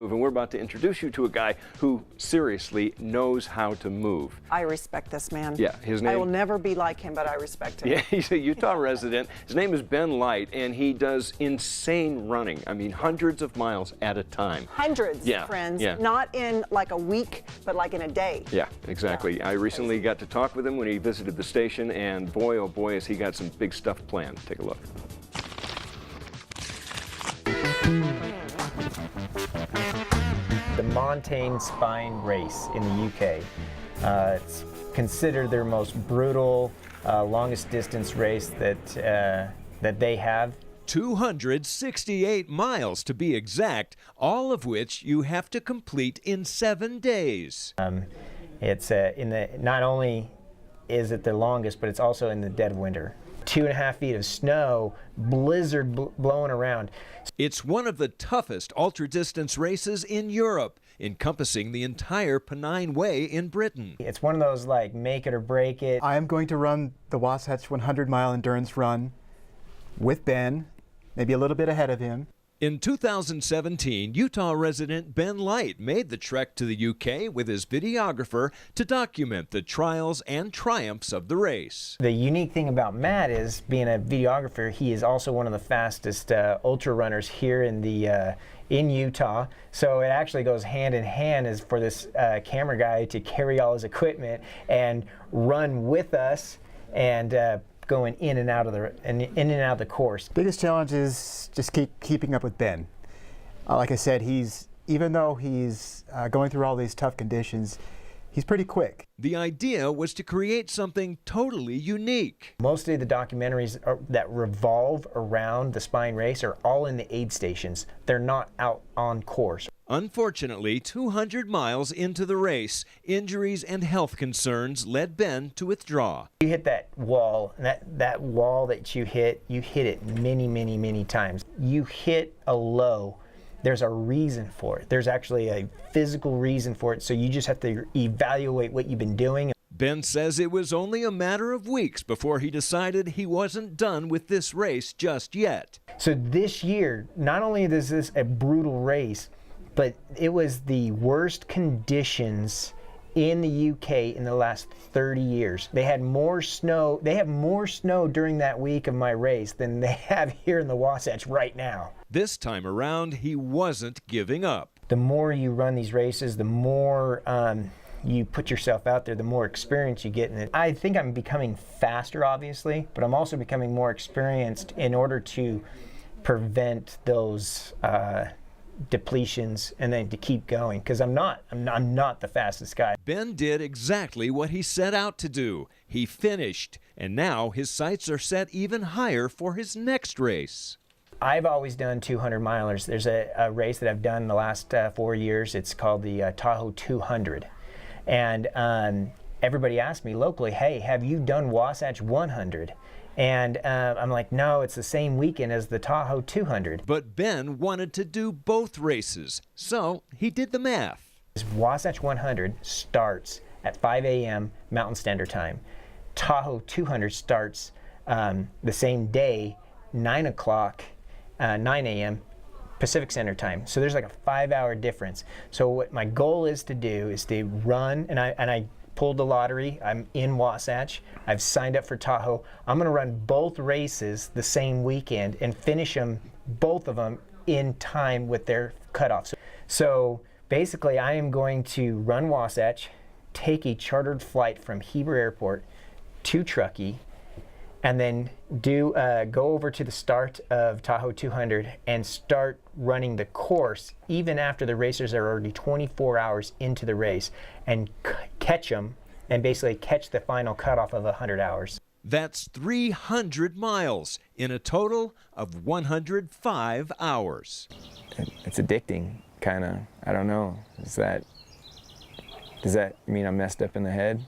And we're about to introduce you to a guy who seriously knows how to move. I respect this man. Yeah, his name... I will never be like him, but I respect him. Yeah, he's a Utah resident. His name is Ben Light, and he does insane running. I mean, hundreds of miles at a time. Hundreds, yeah, friends. Yeah. Not in like a week, but like in a day. Yeah, exactly. Yeah, I recently got to talk with him when he visited the station, and boy, oh boy, has he got some big stuff planned. Take a look. The Montane Spine Race in the UK. It's considered their most brutal, longest distance race that they have. 268 miles to be exact, all of which you have to complete in 7 days. It's not only is it the longest, but it's also in the dead of winter. 2.5 feet of snow, blizzard blowing around. It's one of the toughest ultra-distance races in Europe, encompassing the entire Pennine Way in Britain. It's one of those like make it or break it. I am going to run the Wasatch 100-mile endurance run with Ben, maybe a little bit ahead of him. In 2017, Utah resident Ben Light made the trek to the UK with his videographer to document the trials and triumphs of the race. The unique thing about Matt is, being a videographer, he is also one of the fastest ultra runners here in Utah. So it actually goes hand in hand as for this camera guy to carry all his equipment and run with us and going in and out of the course. Biggest challenge is just keeping up with Ben. Like I said, even though he's going through all these tough conditions, he's pretty quick. The idea was to create something totally unique. Most of the documentaries that revolve around the spine race are all in the aid stations. They're not out on course. Unfortunately, 200 miles into the race, injuries and health concerns led Ben to withdraw. You hit that wall, and that wall that you hit it many, many, many times. You hit a low. There's a reason for it. There's actually a physical reason for it, so you just have to evaluate what you've been doing. Ben says it was only a matter of weeks before he decided he wasn't done with this race just yet. So this year, not only is this a brutal race, but it was the worst conditions in the UK in the last 30 years. They had more snow. They have more snow during that week of my race than they have here in the Wasatch right now. This time around, he wasn't giving up. The more you run these races, the more you put yourself out there, the more experience you get in it. I think I'm becoming faster, obviously, but I'm also becoming more experienced in order to prevent those depletions and then to keep going, because I'm not the fastest guy. Ben did exactly what he set out to do. He finished, and now his sights are set even higher for his next race. I've always done 200 milers. There's a race that I've done in the last 4 years. It's called the Tahoe 200, and everybody asked me locally, hey, have you done Wasatch 100? And I'm like, no, it's the same weekend as the Tahoe 200. But Ben wanted to do both races, so he did the math. Wasatch 100 starts at 5 a.m. Mountain Standard Time. Tahoe 200 starts the same day, 9 a.m. Pacific Standard Time. So there's like a 5-hour difference. So what my goal is to do is to run, and I pulled the lottery. I'm in Wasatch. I've signed up for Tahoe. I'm going to run both races the same weekend and finish them, both of them, in time with their cutoffs. So basically, I am going to run Wasatch, take a chartered flight from Heber Airport to Truckee, and then go over to the start of Tahoe 200 and start running the course even after the racers are already 24 hours into the race, and catch them and basically catch the final cutoff of 100 hours. That's 300 miles in a total of 105 hours. It's addicting, kind of. I don't know. Does that mean I'm messed up in the head?